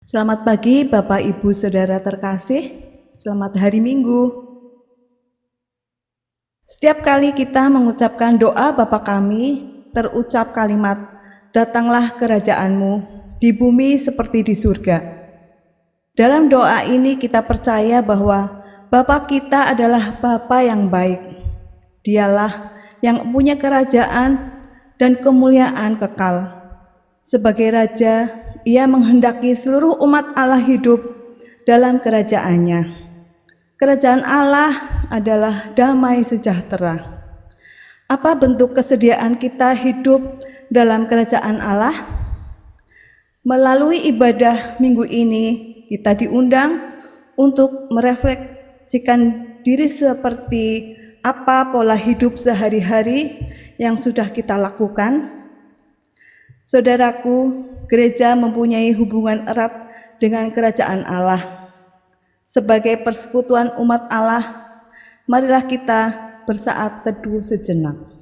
Selamat pagi Bapak Ibu Saudara terkasih, selamat hari Minggu. Setiap kali kita mengucapkan doa Bapa kami, terucap kalimat, "Datanglah kerajaan-Mu di bumi seperti di surga." Dalam doa ini kita percaya bahwa Bapa kita adalah Bapa yang baik. Dialah yang punya kerajaan dan kemuliaan kekal. Sebagai Raja, Ia menghendaki seluruh umat Allah hidup dalam kerajaannya. Kerajaan Allah adalah damai sejahtera. Apa bentuk kesediaan kita hidup dalam kerajaan Allah? Melalui ibadah minggu ini, kita diundang untuk merefleksikan diri seperti apa pola hidup sehari-hari yang sudah kita lakukan. Saudaraku, gereja mempunyai hubungan erat dengan kerajaan Allah. Sebagai persekutuan umat Allah, marilah kita bersaat teduh sejenak.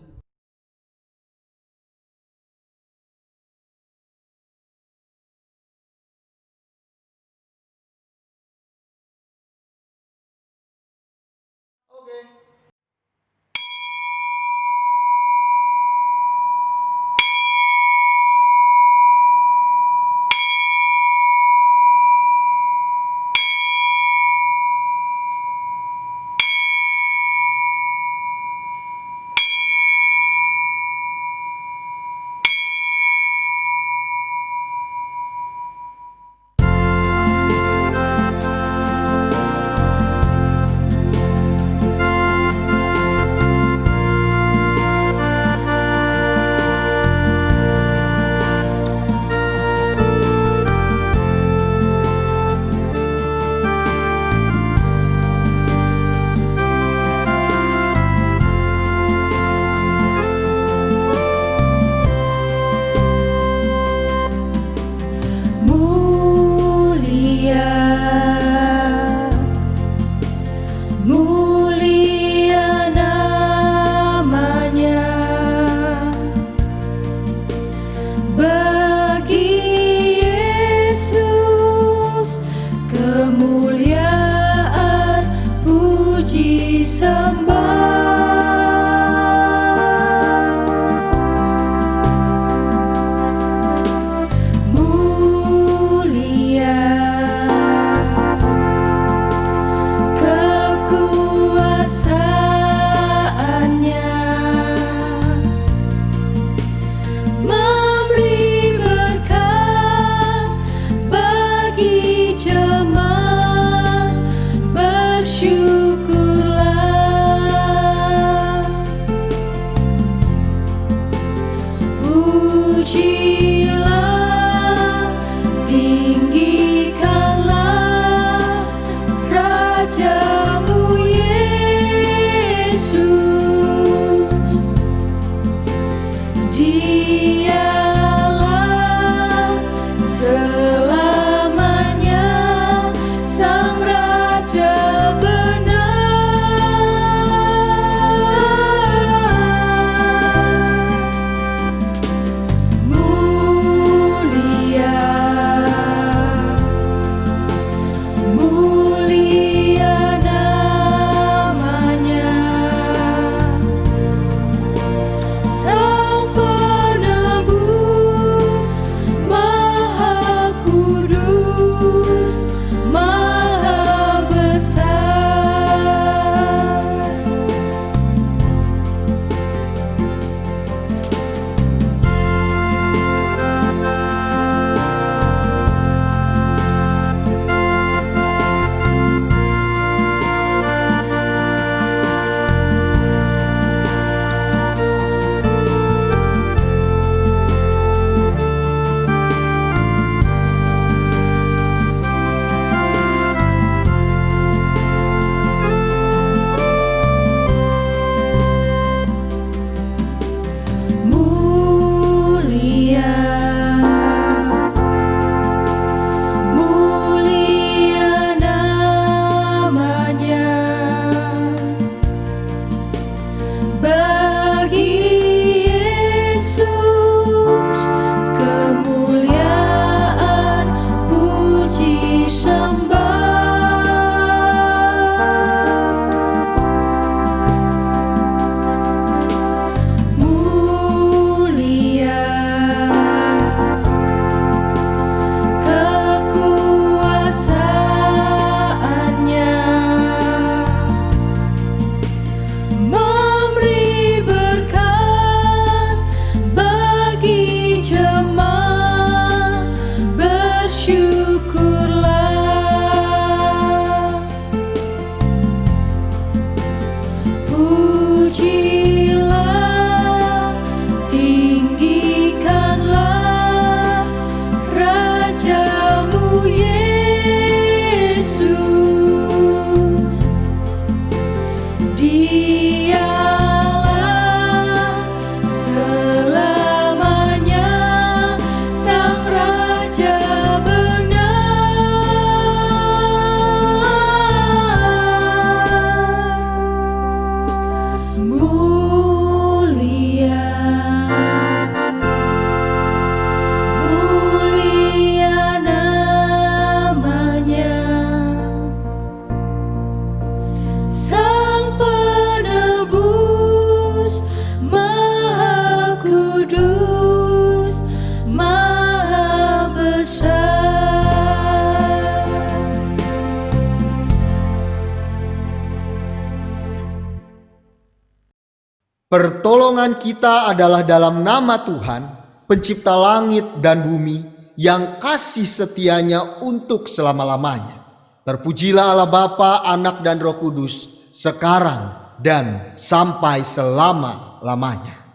Pertolongan kita adalah dalam nama Tuhan, pencipta langit dan bumi, yang kasih setianya untuk selama-lamanya. Terpujilah Allah Bapa, Anak dan Roh Kudus, sekarang dan sampai selama-lamanya.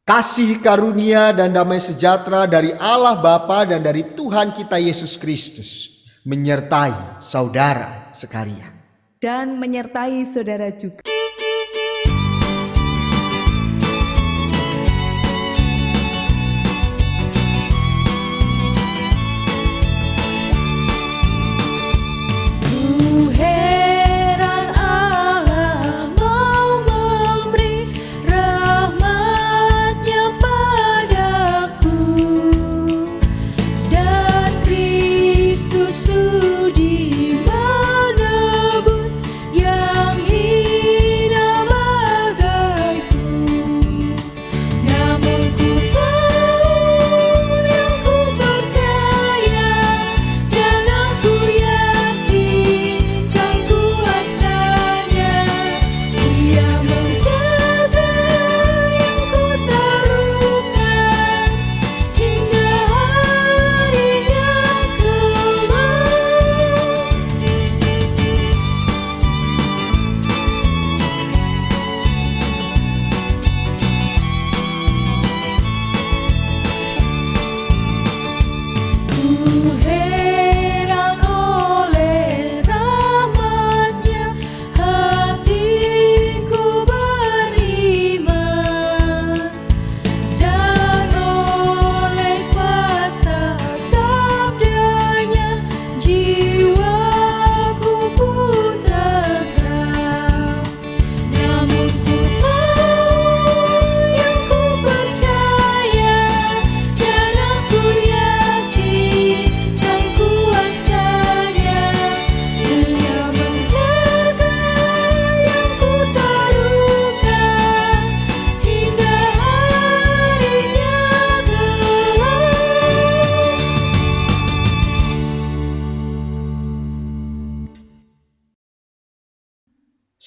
Kasih karunia dan damai sejahtera dari Allah Bapa dan dari Tuhan kita Yesus Kristus menyertai saudara sekalian. Dan menyertai saudara juga.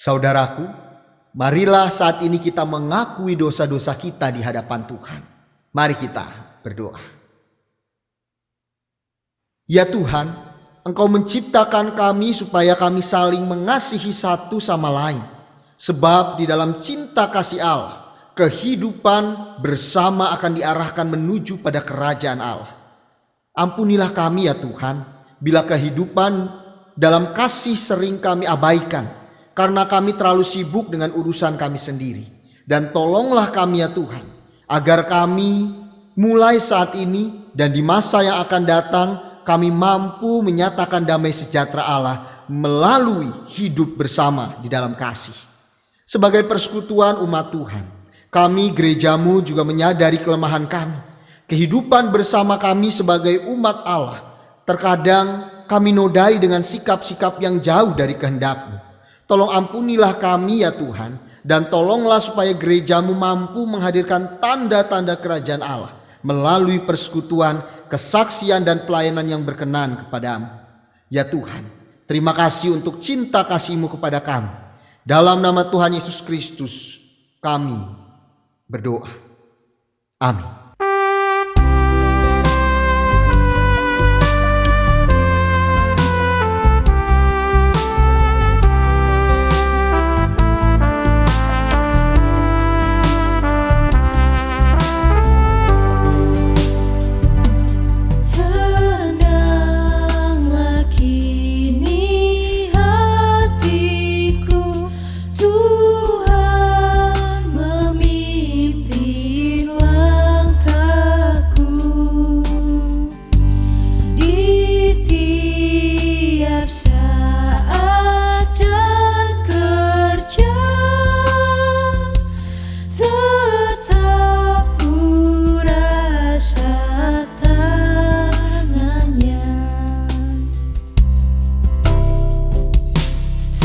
Saudaraku, marilah saat ini kita mengakui dosa-dosa kita di hadapan Tuhan. Mari kita berdoa. Ya Tuhan, Engkau menciptakan kami supaya kami saling mengasihi satu sama lain. Sebab di dalam cinta kasih Allah, kehidupan bersama akan diarahkan menuju pada kerajaan Allah. Ampunilah kami ya Tuhan, bila kehidupan dalam kasih sering kami abaikan, karena kami terlalu sibuk dengan urusan kami sendiri. Dan tolonglah kami ya Tuhan, agar kami mulai saat ini dan di masa yang akan datang, kami mampu menyatakan damai sejahtera Allah melalui hidup bersama di dalam kasih. Sebagai persekutuan umat Tuhan, kami gerejamu juga menyadari kelemahan kami. Kehidupan bersama kami sebagai umat Allah, terkadang kami nodai dengan sikap-sikap yang jauh dari kehendak-Mu. Tolong ampunilah kami ya Tuhan, dan tolonglah supaya gerejamu mampu menghadirkan tanda-tanda kerajaan Allah melalui persekutuan, kesaksian dan pelayanan yang berkenan kepadamu. Ya Tuhan, terima kasih untuk cinta kasih-Mu kepada kami. Dalam nama Tuhan Yesus Kristus kami berdoa. Amin. Tuhan memimpin langkah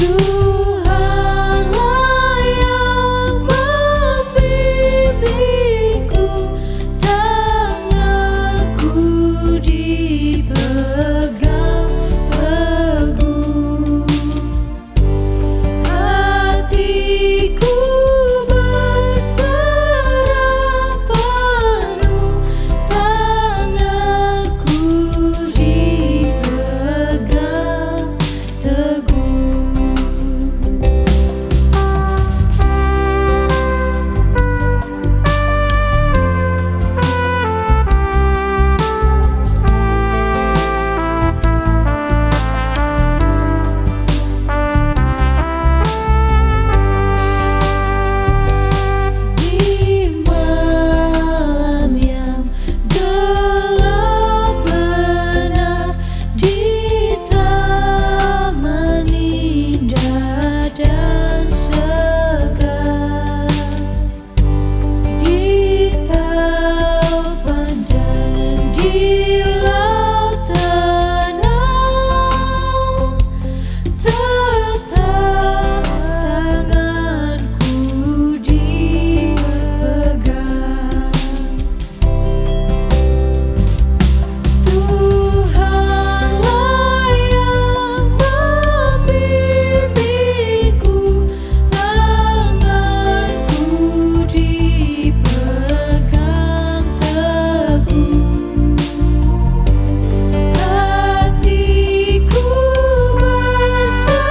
Tuhanlah yang membimbingku, tanganku dipegang teguh, hatiku berserah penuh, tanganku dipegang teguh. Di malam yang gelap benar, di taman indah dan segar, di taufan dan di laut tenang, tetap tanganku dipegang. Tuhanlah yang membimbingku, tanganku dipegang teguh, hatiku berserah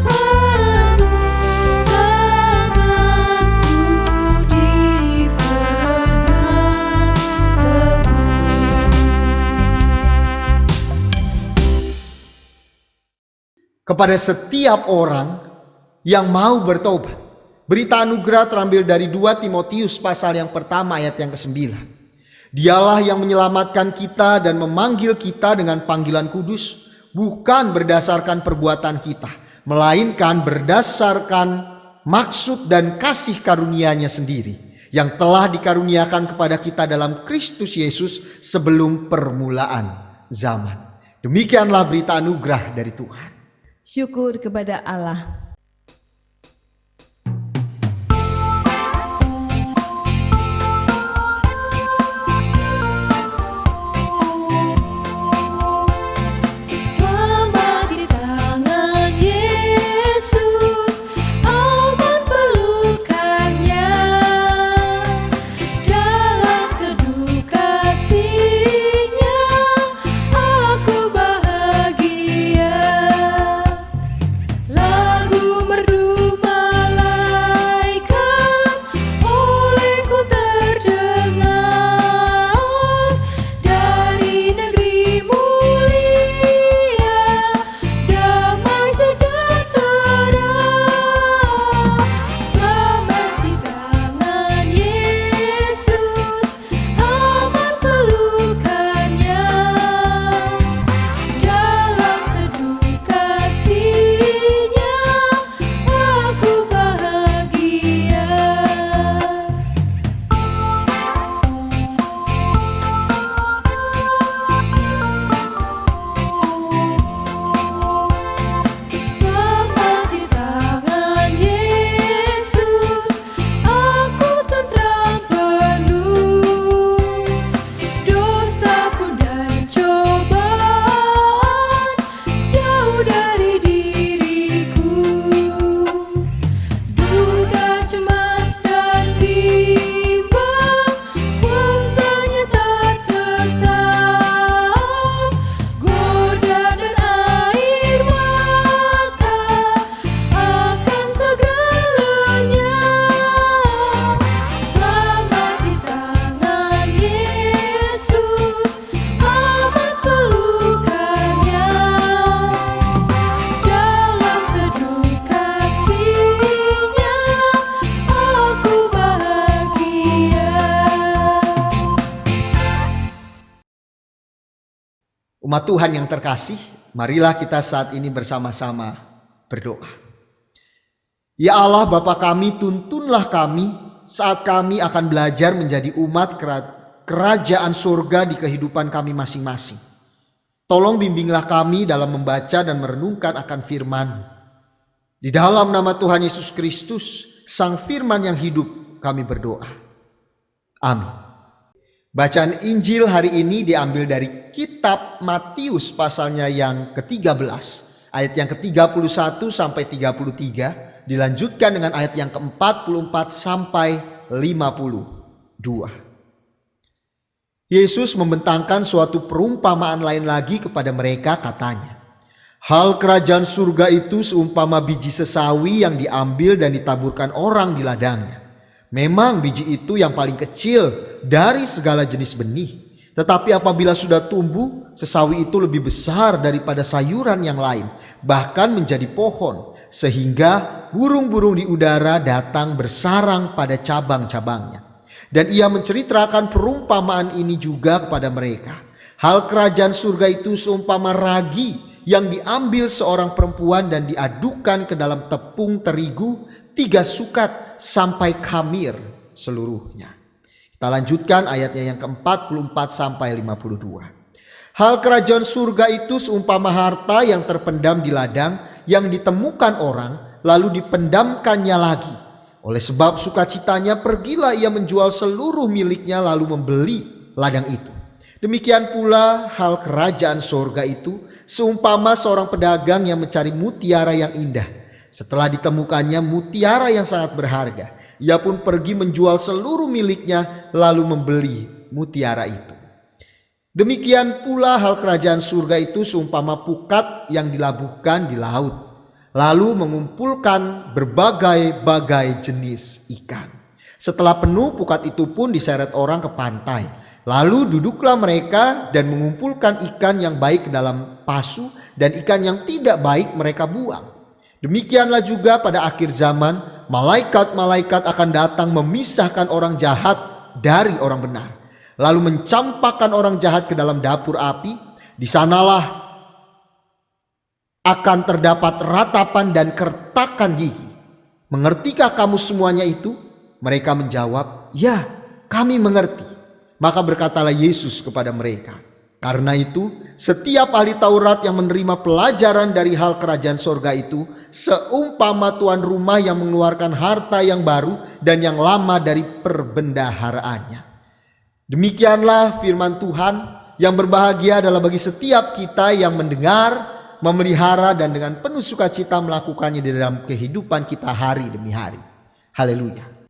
penuh, tanganku dipegang teguh. Kepada setiap orang yang mau bertobat. Berita anugerah terambil dari 2 Timotius pasal yang pertama ayat yang ke-9. Dialah yang menyelamatkan kita dan memanggil kita dengan panggilan kudus, bukan berdasarkan perbuatan kita, melainkan berdasarkan maksud dan kasih karunia-Nya sendiri, yang telah dikaruniakan kepada kita dalam Kristus Yesus sebelum permulaan zaman. Demikianlah berita anugerah dari Tuhan. Syukur kepada Allah. Selamat di tangan Yesus, aman pelukannya, dalam teduh kasih-Nya aku bahagia. Lagu merdu malaikat olehku terdengar, dari negeri mulia damai sejahtera. Selamat di tangan Yesus, aman pelukannya, dalam teduh kasih-Nya aku bahagia. Selamat di tangan Yesus, aku tentram penuh, dosa pun dan cobaan jauh dari diriku. Duka, cemas dan bimbang, kuasanya tak tetap, goda dan air mata akan segera lenyap. Selamat di tangan Yesus, aman pelukannya, dalam teduh kasih-Nya aku bahagia. Umat Tuhan yang terkasih, marilah kita saat ini bersama-sama berdoa. Ya Allah Bapa kami, tuntunlah kami saat kami akan belajar menjadi umat kerajaan surga di kehidupan kami masing-masing. Tolong bimbinglah kami dalam membaca dan merenungkan akan firman-Mu. Di dalam nama Tuhan Yesus Kristus, Sang Firman yang hidup, kami berdoa. Amin. Bacaan Injil hari ini diambil dari kitab Matius pasalnya yang ke-13, ayat yang ke-31 sampai 33, dilanjutkan dengan ayat yang ke-44 sampai 52. Yesus membentangkan suatu perumpamaan lain lagi kepada mereka, katanya, hal kerajaan surga itu seumpama biji sesawi yang diambil dan ditaburkan orang di ladangnya. Memang biji itu yang paling kecil dari segala jenis benih. Tetapi apabila sudah tumbuh, sesawi itu lebih besar daripada sayuran yang lain, bahkan menjadi pohon, sehingga burung-burung di udara datang bersarang pada cabang-cabangnya. Dan ia menceritakan perumpamaan ini juga kepada mereka. Hal kerajaan surga itu seumpama ragi yang diambil seorang perempuan dan diadukkan ke dalam tepung terigu 3 sukat sampai khamir seluruhnya. Kita lanjutkan ayatnya yang ke-44 sampai 52. Hal kerajaan surga itu seumpama harta yang terpendam di ladang yang ditemukan orang lalu dipendamkannya lagi. Oleh sebab sukacitanya pergilah ia menjual seluruh miliknya lalu membeli ladang itu. Demikian pula hal kerajaan surga itu seumpama seorang pedagang yang mencari mutiara yang indah. Setelah ditemukannya mutiara yang sangat berharga, ia pun pergi menjual seluruh miliknya lalu membeli mutiara itu. Demikian pula hal kerajaan surga itu seumpama pukat yang dilabuhkan di laut, lalu mengumpulkan berbagai-bagai jenis ikan. Setelah penuh, pukat itu pun diseret orang ke pantai. Lalu duduklah mereka dan mengumpulkan ikan yang baik ke dalam pasu dan ikan yang tidak baik mereka buang. Demikianlah juga pada akhir zaman, malaikat-malaikat akan datang memisahkan orang jahat dari orang benar, lalu mencampakkan orang jahat ke dalam dapur api. Di sanalah akan terdapat ratapan dan kertakan gigi. Mengertikah kamu semuanya itu? Mereka menjawab, ya, kami mengerti. Maka berkatalah Yesus kepada mereka, karena itu setiap ahli Taurat yang menerima pelajaran dari hal kerajaan sorga itu seumpama tuan rumah yang mengeluarkan harta yang baru dan yang lama dari perbendaharaannya. Demikianlah firman Tuhan. Yang berbahagia adalah bagi setiap kita yang mendengar, memelihara dan dengan penuh sukacita melakukannya di dalam kehidupan kita hari demi hari. Haleluya.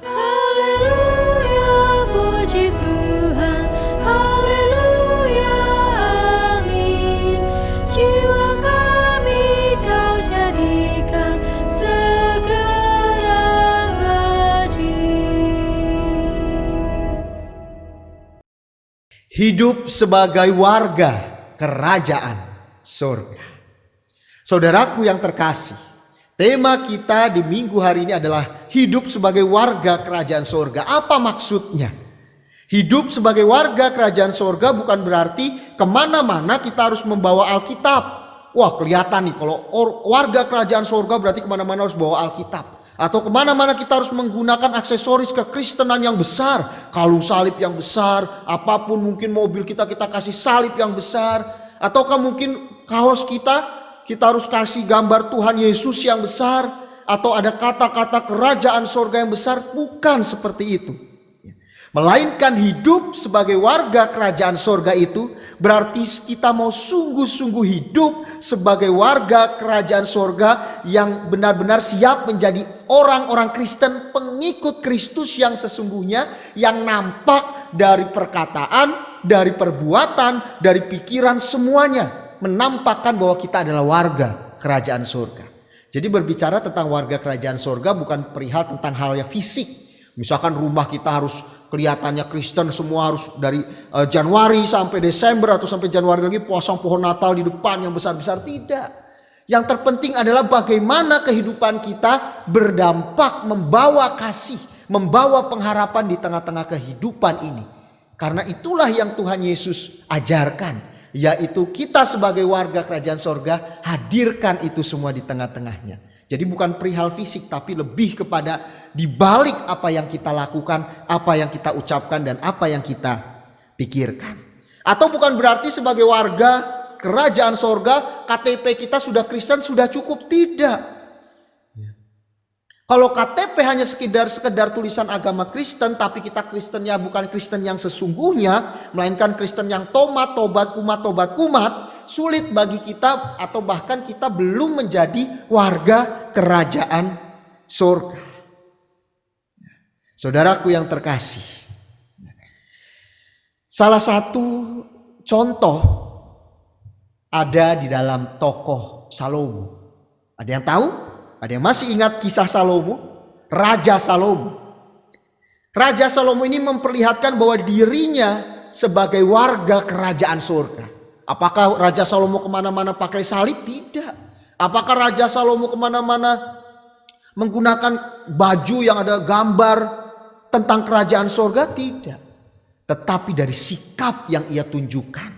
Haleluya, puji Tuhan. Haleluya, amin. Jiwa kami kau jadikan segera abadi. Hidup sebagai warga kerajaan surga. Saudaraku yang terkasih, tema kita di minggu hari ini adalah hidup sebagai warga kerajaan surga. Apa maksudnya? Hidup sebagai warga kerajaan surga bukan berarti kemana-mana kita harus membawa Alkitab. Wah, kelihatan nih kalau warga kerajaan surga berarti kemana-mana harus bawa Alkitab. Atau kemana-mana kita harus menggunakan aksesoris kekristenan yang besar. Kalung salib yang besar, apapun, mungkin mobil kita kasih salib yang besar. Ataukah mungkin kaos kita harus kasih gambar Tuhan Yesus yang besar. Atau ada kata-kata kerajaan surga yang besar. Bukan seperti itu. Melainkan hidup sebagai warga kerajaan surga itu berarti kita mau sungguh-sungguh hidup sebagai warga kerajaan surga yang benar-benar siap menjadi orang-orang Kristen, pengikut Kristus yang sesungguhnya, yang nampak dari perkataan, dari perbuatan, dari pikiran, semuanya menampakkan bahwa kita adalah warga kerajaan surga. Jadi berbicara tentang warga kerajaan surga bukan perihal tentang hal yang fisik. Misalkan rumah kita harus kelihatannya Kristen, semua harus dari Januari sampai Desember atau sampai Januari lagi pasang pohon Natal di depan yang besar-besar. Tidak. Yang terpenting adalah bagaimana kehidupan kita berdampak, membawa kasih, membawa pengharapan di tengah-tengah kehidupan ini. Karena itulah yang Tuhan Yesus ajarkan, yaitu kita sebagai warga kerajaan sorga hadirkan itu semua di tengah-tengahnya. Jadi bukan perihal fisik, tapi lebih kepada dibalik apa yang kita lakukan, apa yang kita ucapkan, dan apa yang kita pikirkan. Atau bukan berarti sebagai warga kerajaan sorga KTP kita sudah Kristen sudah cukup, tidak. Kalau KTP hanya sekedar tulisan agama Kristen, tapi kita Kristennya bukan Kristen yang sesungguhnya, melainkan Kristen yang tobat kumat, sulit bagi kita, atau bahkan kita belum menjadi warga kerajaan surga. Saudaraku yang terkasih, salah satu contoh ada di dalam tokoh Salomo. Ada yang tahu? Ada yang masih ingat kisah Salomo? Raja Salomo. Raja Salomo ini memperlihatkan bahwa dirinya sebagai warga kerajaan surga. Apakah Raja Salomo kemana-mana pakai salib? Tidak. Apakah Raja Salomo kemana-mana menggunakan baju yang ada gambar tentang kerajaan surga? Tidak. Tetapi dari sikap yang ia tunjukkan.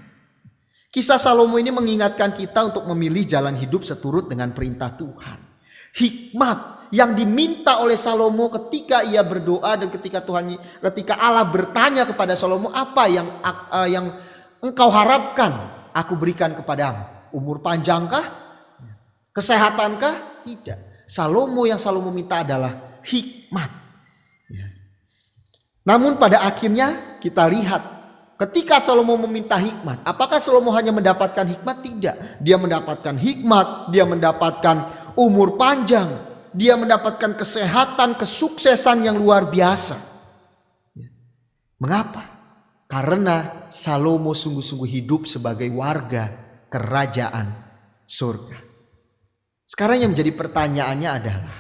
Kisah Salomo ini mengingatkan kita untuk memilih jalan hidup seturut dengan perintah Tuhan. Hikmat yang diminta oleh Salomo ketika ia berdoa dan ketika Allah bertanya kepada Salomo, apa yang engkau harapkan aku berikan kepadamu? Umur panjangkah? Kesehatankah? Tidak. Yang Salomo minta adalah hikmat. Namun pada akhirnya kita lihat ketika Salomo meminta hikmat, apakah Salomo hanya mendapatkan hikmat? Tidak. Dia mendapatkan hikmat, dia mendapatkan umur panjang, dia mendapatkan kesehatan, kesuksesan yang luar biasa. Mengapa? Karena Salomo sungguh-sungguh hidup sebagai warga kerajaan surga. Sekarang yang menjadi pertanyaannya adalah,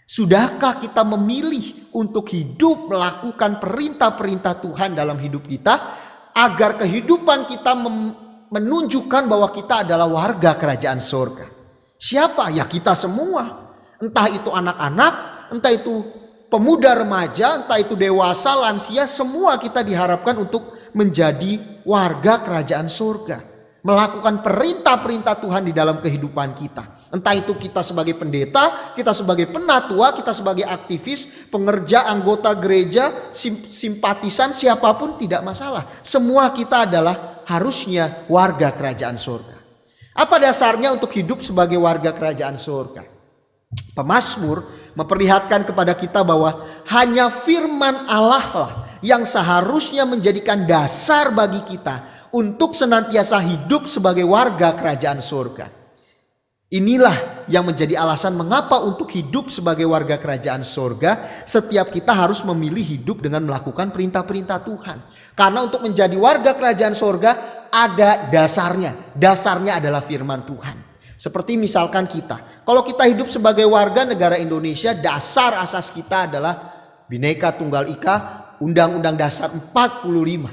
sudahkah kita memilih untuk hidup melakukan perintah-perintah Tuhan dalam hidup kita, agar kehidupan kita menunjukkan bahwa kita adalah warga kerajaan surga? Siapa? Ya kita semua. Entah itu anak-anak, entah itu pemuda remaja, entah itu dewasa, lansia, semua kita diharapkan untuk menjadi warga kerajaan surga. Melakukan perintah-perintah Tuhan di dalam kehidupan kita. Entah itu kita sebagai pendeta, kita sebagai penatua, kita sebagai aktivis, pengerja, anggota gereja, simpatisan, siapapun tidak masalah. Semua kita adalah harusnya warga kerajaan surga. Apa dasarnya untuk hidup sebagai warga kerajaan surga? Pemazmur memperlihatkan kepada kita bahwa hanya firman Allah lah yang seharusnya menjadikan dasar bagi kita untuk senantiasa hidup sebagai warga kerajaan surga. Inilah yang menjadi alasan mengapa untuk hidup sebagai warga kerajaan surga, setiap kita harus memilih hidup dengan melakukan perintah-perintah Tuhan. Karena untuk menjadi warga kerajaan surga ada dasarnya. Dasarnya adalah firman Tuhan. Seperti misalkan kita, kalau kita hidup sebagai warga negara Indonesia, dasar asas kita adalah Bhinneka Tunggal Ika, Undang-Undang Dasar 45.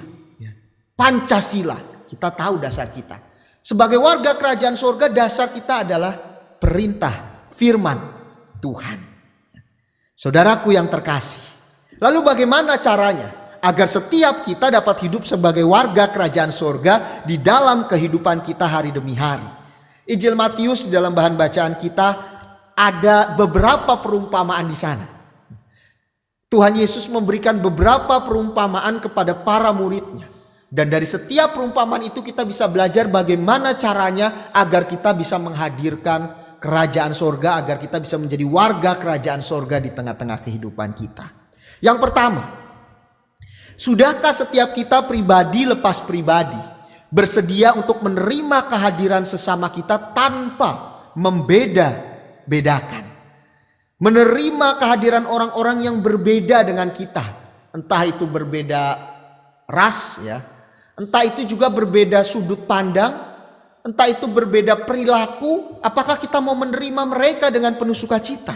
Pancasila, kita tahu dasar kita. Sebagai warga kerajaan surga, dasar kita adalah perintah firman Tuhan. Saudaraku yang terkasih, lalu bagaimana caranya agar setiap kita dapat hidup sebagai warga kerajaan surga di dalam kehidupan kita hari demi hari? Injil Matius di dalam bahan bacaan kita ada beberapa perumpamaan di sana. Tuhan Yesus memberikan beberapa perumpamaan kepada para muridnya. Dan dari setiap perumpamaan itu kita bisa belajar bagaimana caranya agar kita bisa menghadirkan kerajaan surga, agar kita bisa menjadi warga kerajaan surga di tengah-tengah kehidupan kita. Yang pertama, sudahkah setiap kita pribadi lepas pribadi bersedia untuk menerima kehadiran sesama kita tanpa membeda-bedakan? Menerima kehadiran orang-orang yang berbeda dengan kita. Entah itu berbeda ras ya. Entah itu juga berbeda sudut pandang. Entah itu berbeda perilaku. Apakah kita mau menerima mereka dengan penuh sukacita?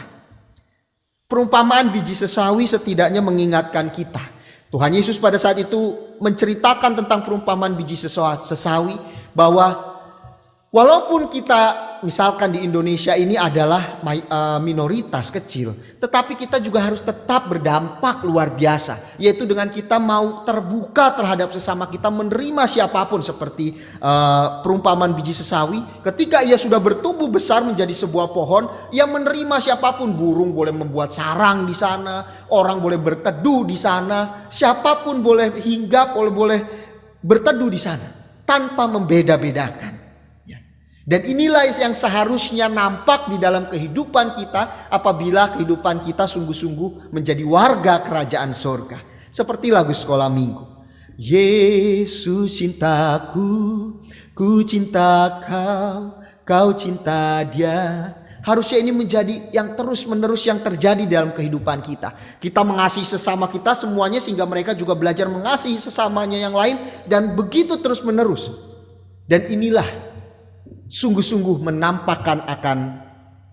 Perumpamaan biji sesawi setidaknya mengingatkan kita. Tuhan Yesus pada saat itu menceritakan tentang perumpamaan biji sesawi. Bahwa Walaupun kita misalkan di Indonesia ini adalah minoritas kecil, tetapi kita juga harus tetap berdampak luar biasa, yaitu dengan kita mau terbuka terhadap sesama kita, menerima siapapun, seperti perumpamaan biji sesawi. Ketika ia sudah bertumbuh besar menjadi sebuah pohon, ia menerima siapapun. Burung boleh membuat sarang di sana, orang boleh berteduh di sana, siapapun boleh hinggap, boleh berteduh di sana tanpa membeda-bedakan. Dan inilah yang seharusnya nampak di dalam kehidupan kita apabila kehidupan kita sungguh-sungguh menjadi warga kerajaan sorga. Seperti lagu sekolah minggu. Yesus cintaku, ku cinta kau, kau cinta dia. Harusnya ini menjadi yang terus menerus yang terjadi dalam kehidupan kita. Kita mengasihi sesama kita semuanya sehingga mereka juga belajar mengasihi sesamanya yang lain. Dan begitu terus menerus. Dan inilah sungguh-sungguh menampakkan akan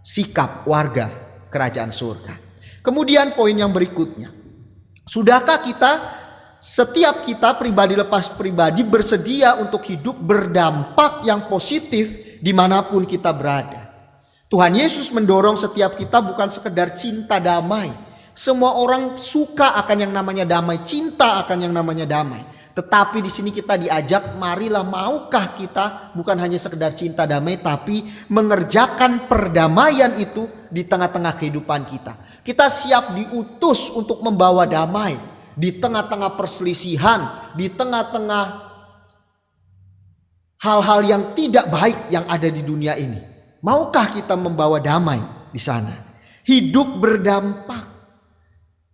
sikap warga kerajaan surga. Kemudian poin yang berikutnya. Sudahkah setiap kita pribadi lepas pribadi bersedia untuk hidup berdampak yang positif dimanapun kita berada? Tuhan Yesus mendorong setiap kita bukan sekedar cinta damai. Semua orang suka akan yang namanya damai, cinta akan yang namanya damai. Tetapi di sini kita diajak, marilah maukah kita bukan hanya sekedar cinta damai, tapi mengerjakan perdamaian itu di tengah-tengah kehidupan kita. Kita siap diutus untuk membawa damai di tengah-tengah perselisihan, di tengah-tengah hal-hal yang tidak baik yang ada di dunia ini. Maukah kita membawa damai di sana? Hidup berdampak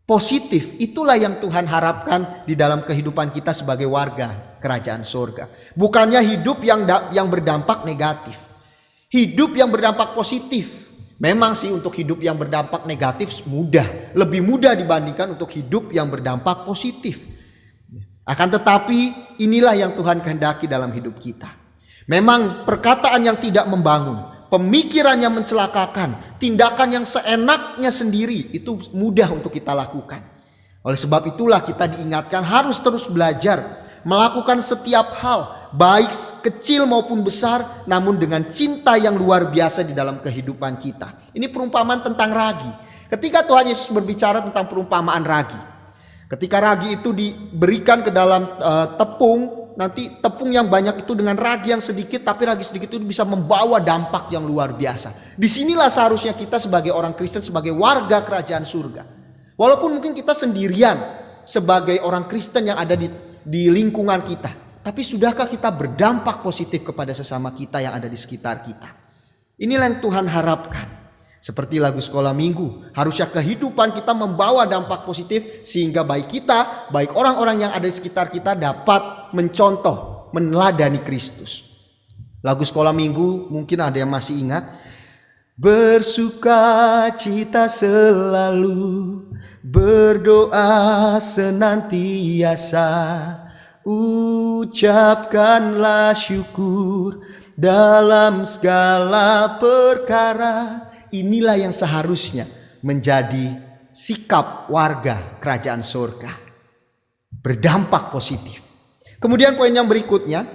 positif, itulah yang Tuhan harapkan di dalam kehidupan kita sebagai warga kerajaan surga. Bukannya hidup yang berdampak negatif. Hidup yang berdampak positif. Memang sih untuk hidup yang berdampak negatif mudah. Lebih mudah dibandingkan untuk hidup yang berdampak positif. Akan tetapi inilah yang Tuhan kehendaki dalam hidup kita. Memang perkataan yang tidak membangun, pemikiran yang mencelakakan, tindakan yang seenaknya sendiri itu mudah untuk kita lakukan. Oleh sebab itulah kita diingatkan harus terus belajar melakukan setiap hal, baik kecil maupun besar, namun dengan cinta yang luar biasa di dalam kehidupan kita. Ini perumpamaan tentang ragi. Ketika Tuhan Yesus berbicara tentang perumpamaan ragi, ketika ragi itu diberikan ke dalam tepung, nanti tepung yang banyak itu dengan ragi yang sedikit, tapi ragi sedikit itu bisa membawa dampak yang luar biasa. Disinilah seharusnya kita sebagai orang Kristen, sebagai warga kerajaan surga. Walaupun mungkin kita sendirian sebagai orang Kristen yang ada di lingkungan kita, tapi sudahkah kita berdampak positif kepada sesama kita yang ada di sekitar kita? Inilah yang Tuhan harapkan. Seperti lagu sekolah minggu, harusnya kehidupan kita membawa dampak positif sehingga baik kita, baik orang-orang yang ada di sekitar kita dapat mencontoh, meneladani Kristus. Lagu sekolah minggu mungkin ada yang masih ingat. Bersuka cita selalu, berdoa senantiasa, ucapkanlah syukur dalam segala perkara. Inilah yang seharusnya menjadi sikap warga kerajaan surga. Berdampak positif. Kemudian poin yang berikutnya.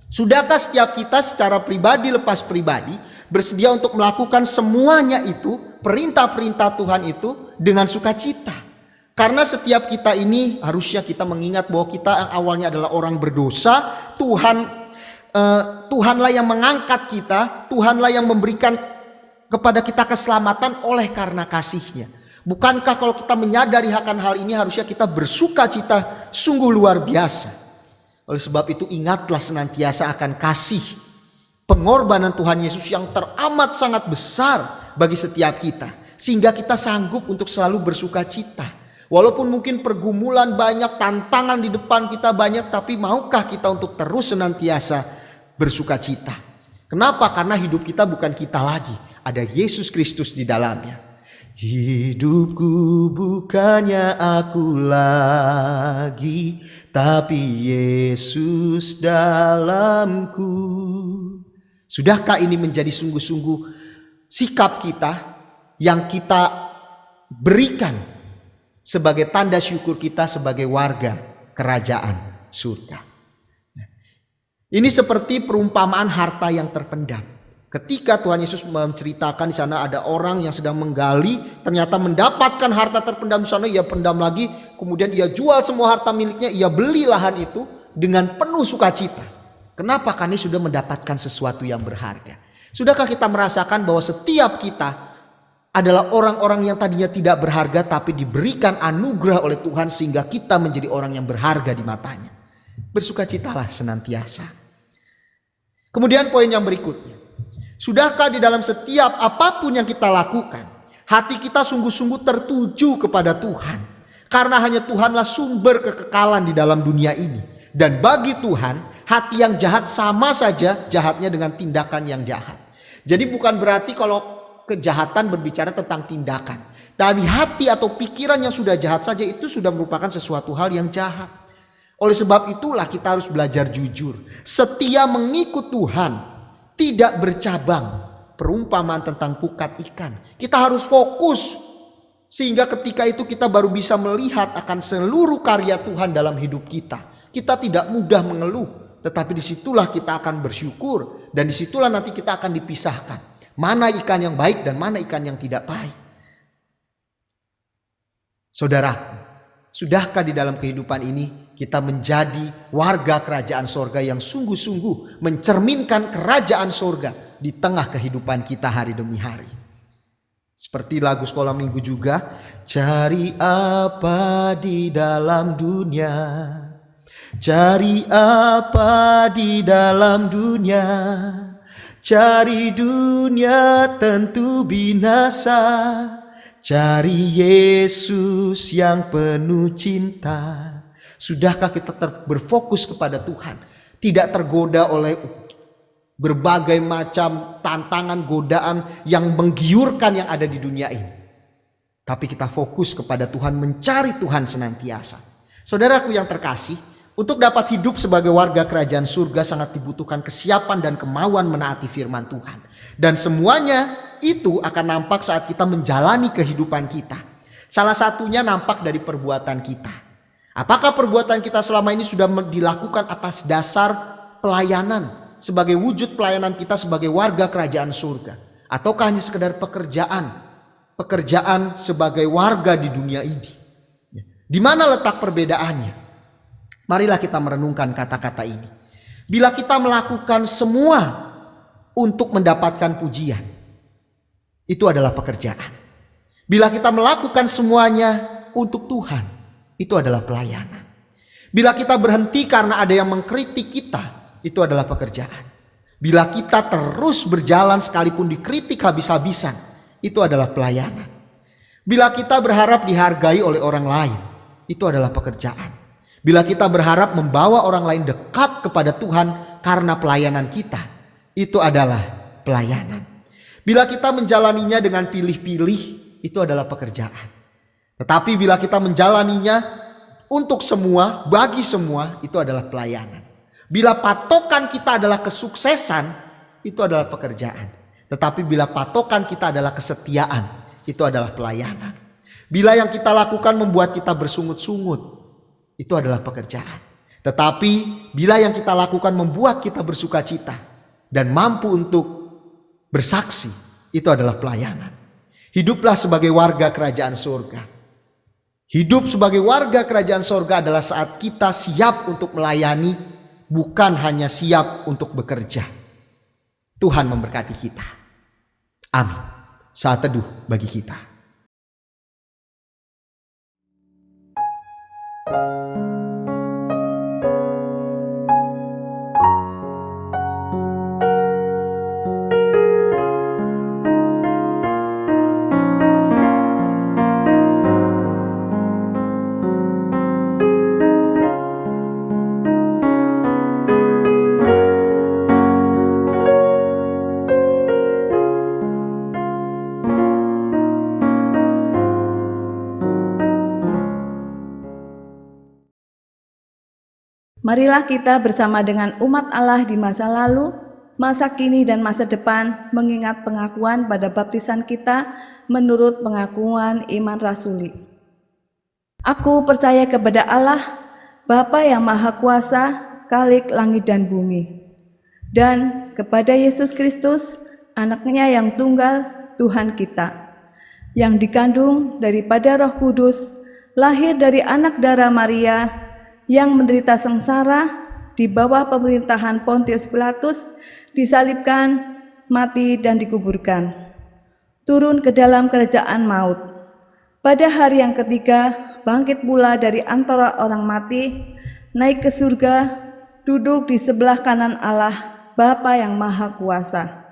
Sudahkah setiap kita secara pribadi lepas pribadi bersedia untuk melakukan semuanya itu, perintah-perintah Tuhan itu dengan sukacita? Karena setiap kita ini harusnya kita mengingat bahwa kita yang awalnya adalah orang berdosa. Tuhanlah yang mengangkat kita. Tuhanlah yang memberikan kepada kita keselamatan oleh karena kasih-Nya. Bukankah kalau kita menyadari akan hal ini harusnya kita bersuka cita sungguh luar biasa. Oleh sebab itu ingatlah senantiasa akan kasih pengorbanan Tuhan Yesus yang teramat sangat besar bagi setiap kita. Sehingga kita sanggup untuk selalu bersuka cita. Walaupun mungkin pergumulan banyak, tantangan di depan kita banyak, tapi maukah kita untuk terus senantiasa bersuka cita? Kenapa? Karena hidup kita bukan kita lagi. Ada Yesus Kristus di dalamnya. Hidupku bukannya aku lagi, tapi Yesus dalamku. Sudahkah ini menjadi sungguh-sungguh sikap kita yang kita berikan sebagai tanda syukur kita sebagai warga kerajaan surga? Ini seperti perumpamaan harta yang terpendam. Ketika Tuhan Yesus menceritakan di sana ada orang yang sedang menggali, ternyata mendapatkan harta terpendam di sana, ia pendam lagi, kemudian ia jual semua harta miliknya, ia beli lahan itu dengan penuh sukacita. Kenapa? Karena sudah mendapatkan sesuatu yang berharga. Sudahkah kita merasakan bahwa setiap kita adalah orang-orang yang tadinya tidak berharga tapi diberikan anugerah oleh Tuhan sehingga kita menjadi orang yang berharga di matanya. Bersukacitalah senantiasa. Kemudian poin yang berikutnya. Sudahkah di dalam setiap apapun yang kita lakukan, hati kita sungguh-sungguh tertuju kepada Tuhan? Karena hanya Tuhanlah sumber kekekalan di dalam dunia ini. Dan bagi Tuhan, hati yang jahat sama saja jahatnya dengan tindakan yang jahat. Jadi bukan berarti kalau kejahatan berbicara tentang tindakan. Dari hati atau pikiran yang sudah jahat saja itu sudah merupakan sesuatu hal yang jahat. Oleh sebab itulah kita harus belajar jujur. Setia mengikut Tuhan. Tidak bercabang, perumpamaan tentang pukat ikan. Kita harus fokus sehingga ketika itu kita baru bisa melihat akan seluruh karya Tuhan dalam hidup kita. Kita tidak mudah mengeluh, tetapi disitulah kita akan bersyukur dan disitulah nanti kita akan dipisahkan. Mana ikan yang baik dan mana ikan yang tidak baik. Saudaraku, sudahkah di dalam kehidupan ini kita menjadi warga kerajaan sorga yang sungguh-sungguh mencerminkan kerajaan sorga di tengah kehidupan kita hari demi hari. Seperti lagu sekolah minggu juga. Cari apa di dalam dunia? Cari apa di dalam dunia? Cari dunia tentu binasa. Cari Yesus yang penuh cinta. Sudahkah kita berfokus kepada Tuhan? Tidak tergoda oleh berbagai macam tantangan, godaan yang menggiurkan yang ada di dunia ini. Tapi kita fokus kepada Tuhan, mencari Tuhan senantiasa. Saudaraku yang terkasih, untuk dapat hidup sebagai warga kerajaan surga sangat dibutuhkan kesiapan dan kemauan menaati firman Tuhan. Dan semuanya itu akan nampak saat kita menjalani kehidupan kita. Salah satunya nampak dari perbuatan kita. Apakah perbuatan kita selama ini sudah dilakukan atas dasar pelayanan, sebagai wujud pelayanan kita sebagai warga kerajaan surga? Ataukah hanya sekedar pekerjaan sebagai warga di dunia ini? Di mana letak perbedaannya? Marilah kita merenungkan kata-kata ini. Bila kita melakukan semua untuk mendapatkan pujian, itu adalah pekerjaan. Bila kita melakukan semuanya untuk Tuhan, itu adalah pelayanan. Bila kita berhenti karena ada yang mengkritik kita, itu adalah pekerjaan. Bila kita terus berjalan sekalipun dikritik habis-habisan, itu adalah pelayanan. Bila kita berharap dihargai oleh orang lain, itu adalah pekerjaan. Bila kita berharap membawa orang lain dekat kepada Tuhan karena pelayanan kita, itu adalah pelayanan. Bila kita menjalaninya dengan pilih-pilih, itu adalah pekerjaan. Tetapi bila kita menjalaninya untuk semua, bagi semua, itu adalah pelayanan. Bila patokan kita adalah kesuksesan, itu adalah pekerjaan. Tetapi bila patokan kita adalah kesetiaan, itu adalah pelayanan. Bila yang kita lakukan membuat kita bersungut-sungut, itu adalah pekerjaan. Tetapi bila yang kita lakukan membuat kita bersukacita dan mampu untuk bersaksi, itu adalah pelayanan. Hiduplah sebagai warga kerajaan surga. Hidup sebagai warga kerajaan sorga adalah saat kita siap untuk melayani, bukan hanya siap untuk bekerja. Tuhan memberkati kita. Amin. Saat teduh bagi kita. Marilah kita bersama dengan umat Allah di masa lalu, masa kini dan masa depan mengingat pengakuan pada baptisan kita menurut pengakuan iman rasuli. Aku percaya kepada Allah, Bapa yang Maha Kuasa, Khalik langit dan bumi, dan kepada Yesus Kristus, anaknya yang tunggal, Tuhan kita, yang dikandung daripada Roh Kudus, lahir dari anak darah Maria, yang menderita sengsara di bawah pemerintahan Pontius Pilatus, disalibkan, mati dan dikuburkan, turun ke dalam kerajaan maut. Pada hari yang ketiga, bangkit pula dari antara orang mati, naik ke surga, duduk di sebelah kanan Allah, Bapa yang Maha Kuasa.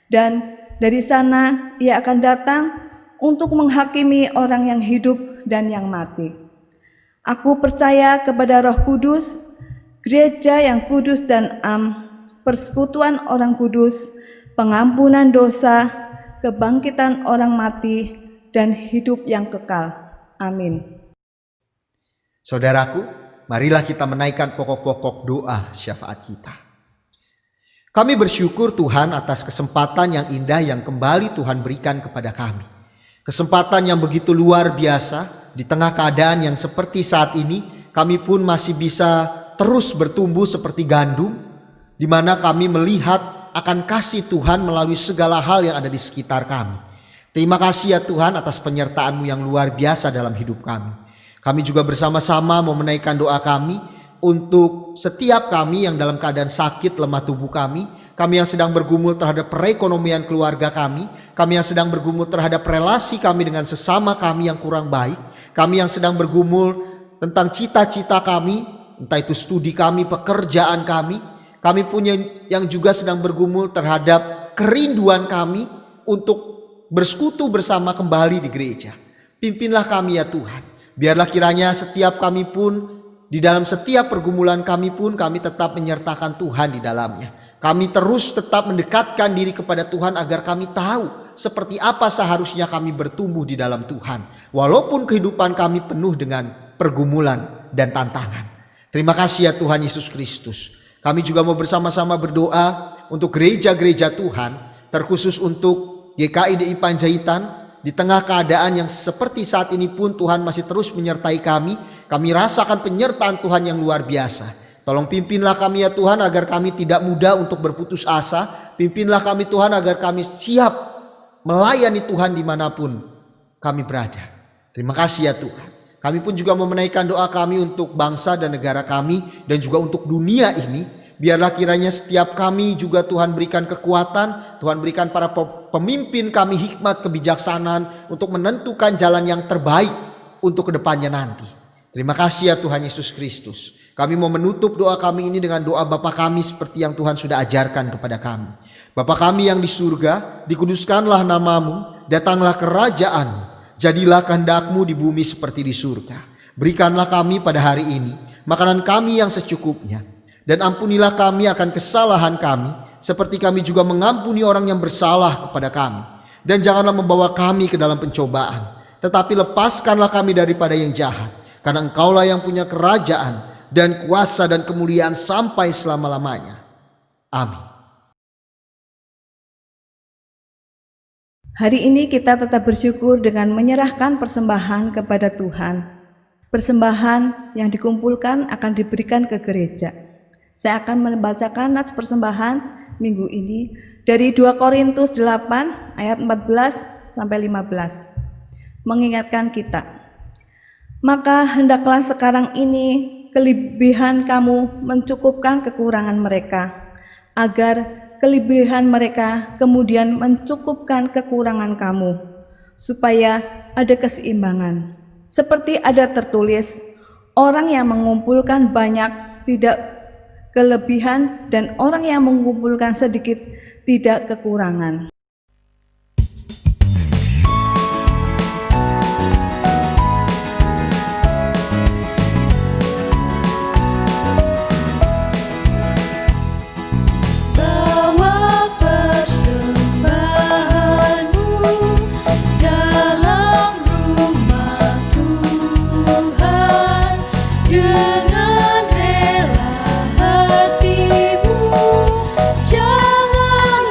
Dan dari sana ia akan datang untuk menghakimi orang yang hidup dan yang mati. Aku percaya kepada Roh Kudus, gereja yang kudus dan persekutuan orang kudus, pengampunan dosa, kebangkitan orang mati, dan hidup yang kekal. Amin. Saudaraku, marilah kita menaikkan pokok-pokok doa syafaat kita. Kami bersyukur Tuhan atas kesempatan yang indah yang kembali Tuhan berikan kepada kami. Kesempatan yang begitu luar biasa, di tengah keadaan yang seperti saat ini, kami pun masih bisa terus bertumbuh seperti gandum, di mana kami melihat akan kasih Tuhan melalui segala hal yang ada di sekitar kami. Terima kasih ya Tuhan atas penyertaan-Mu yang luar biasa dalam hidup kami. Kami juga bersama-sama mau menaikkan doa kami untuk setiap kami yang dalam keadaan sakit lemah tubuh kami yang sedang bergumul terhadap perekonomian keluarga kami yang sedang bergumul terhadap relasi kami dengan sesama kami yang kurang baik, kami yang sedang bergumul tentang cita-cita kami, entah itu studi kami, pekerjaan kami punya yang juga sedang bergumul terhadap kerinduan kami untuk bersekutu bersama kembali di gereja. Pimpinlah kami ya Tuhan. Biarlah kiranya setiap kami pun, di dalam setiap pergumulan kami pun, kami tetap menyertakan Tuhan di dalamnya. Kami terus tetap mendekatkan diri kepada Tuhan agar kami tahu seperti apa seharusnya kami bertumbuh di dalam Tuhan. Walaupun kehidupan kami penuh dengan pergumulan dan tantangan. Terima kasih ya Tuhan Yesus Kristus. Kami juga mau bersama-sama berdoa untuk gereja-gereja Tuhan, terkhusus untuk GKI Panjaitan. Di tengah keadaan yang seperti saat ini pun Tuhan masih terus menyertai kami. Kami rasakan penyertaan Tuhan yang luar biasa. Tolong pimpinlah kami ya Tuhan agar kami tidak mudah untuk berputus asa. Pimpinlah kami Tuhan agar kami siap melayani Tuhan dimanapun kami berada. Terima kasih ya Tuhan. Kami pun juga mau menaikkan doa kami untuk bangsa dan negara kami dan juga untuk dunia ini. Biarlah kiranya setiap kami juga Tuhan berikan kekuatan, Tuhan berikan para pemimpin kami hikmat kebijaksanaan untuk menentukan jalan yang terbaik untuk kedepannya nanti. Terima kasih ya Tuhan Yesus Kristus. Kami mau menutup doa kami ini dengan doa Bapa kami seperti yang Tuhan sudah ajarkan kepada kami. Bapa kami yang di surga, dikuduskanlah nama-Mu, datanglah kerajaan-Mu, jadilah kehendak-Mu di bumi seperti di surga. Berikanlah kami pada hari ini makanan kami yang secukupnya. Dan ampunilah kami akan kesalahan kami, seperti kami juga mengampuni orang yang bersalah kepada kami. Dan janganlah membawa kami ke dalam pencobaan, tetapi lepaskanlah kami daripada yang jahat. Karena Engkaulah yang punya kerajaan dan kuasa dan kemuliaan sampai selama-lamanya. Amin. Hari ini kita tetap bersyukur dengan menyerahkan persembahan kepada Tuhan. Persembahan yang dikumpulkan akan diberikan ke gereja. Saya akan membacakan nats persembahan minggu ini dari 2 Korintus 8 ayat 14 sampai 15. Mengingatkan kita, maka hendaklah sekarang ini kelebihan kamu mencukupkan kekurangan mereka, agar kelebihan mereka kemudian mencukupkan kekurangan kamu, supaya ada keseimbangan. Seperti ada tertulis, orang yang mengumpulkan banyak tidak kelebihan, dan orang yang mengumpulkan sedikit tidak kekurangan. Bawa persembahanmu dalam rumah Tuhan dengan rela hatimu, janganlah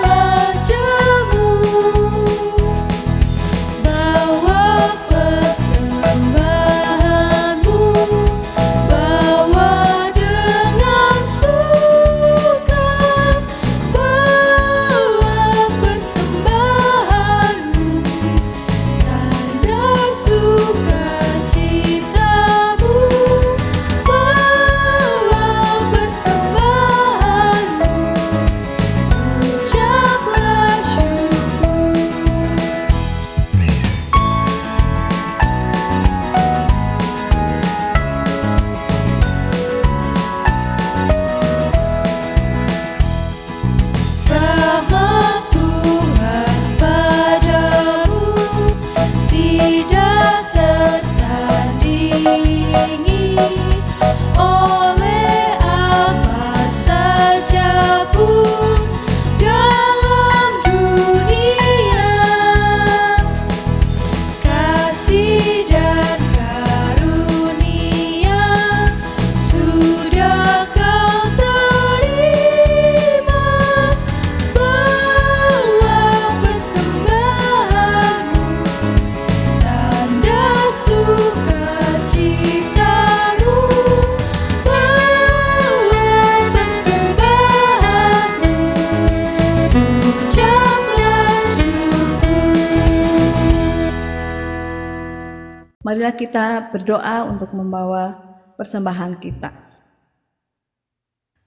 Marilah kita berdoa untuk membawa persembahan kita.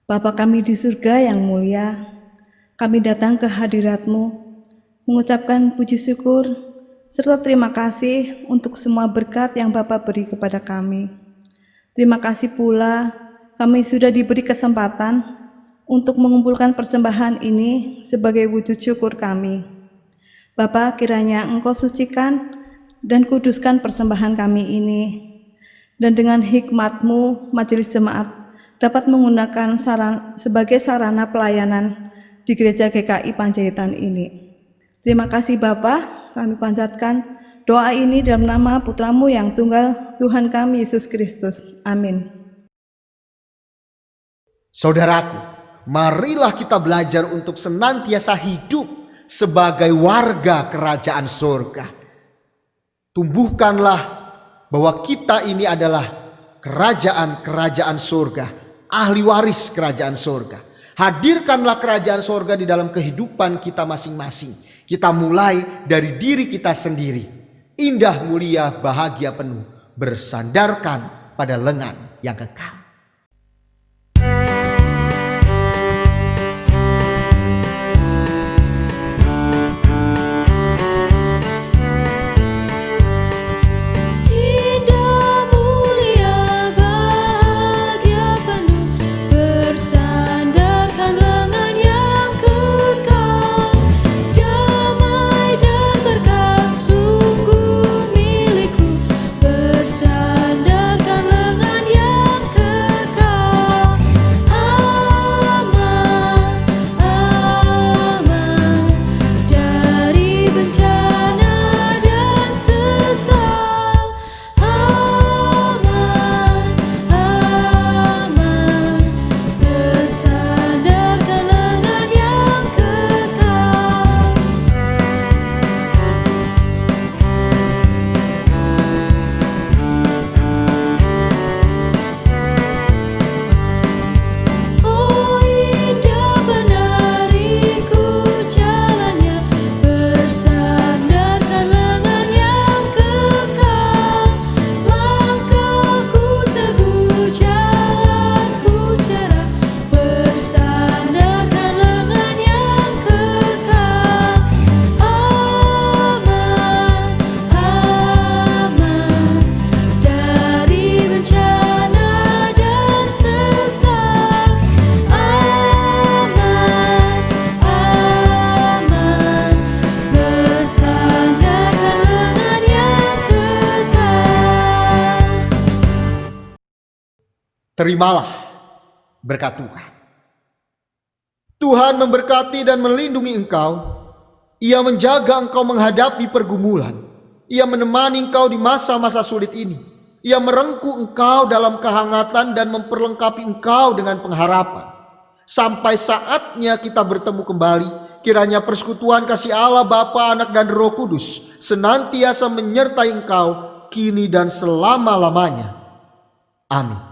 Bapa kami di surga yang mulia, kami datang ke hadirat-Mu, mengucapkan puji syukur serta terima kasih untuk semua berkat yang Bapa beri kepada kami. Terima kasih pula kami sudah diberi kesempatan untuk mengumpulkan persembahan ini sebagai wujud syukur kami. Bapa, kiranya Engkau sucikan dan kuduskan persembahan kami ini, dan dengan hikmat-Mu majelis jemaat dapat menggunakan sebagai sarana pelayanan di Gereja GKI Panjaitan ini. Terima kasih Bapa, kami panjatkan doa ini dalam nama Putra-Mu yang tunggal, Tuhan kami Yesus Kristus. Amin. Saudaraku, marilah kita belajar untuk senantiasa hidup sebagai warga kerajaan surga. Tumbuhkanlah bahwa kita ini adalah kerajaan surga, ahli waris kerajaan surga. Hadirkanlah kerajaan surga di dalam kehidupan kita masing-masing. Kita mulai dari diri kita sendiri. Indah, mulia, bahagia penuh, bersandarkan pada lengan yang kekal. Terimalah berkat Tuhan. Tuhan memberkati dan melindungi engkau. Ia menjaga engkau menghadapi pergumulan. Ia menemani engkau di masa-masa sulit ini. Ia merengkuh engkau dalam kehangatan dan memperlengkapi engkau dengan pengharapan. Sampai saatnya kita bertemu kembali, kiranya persekutuan kasih Allah Bapa, Anak dan Roh Kudus senantiasa menyertai engkau kini dan selama-lamanya. Amin.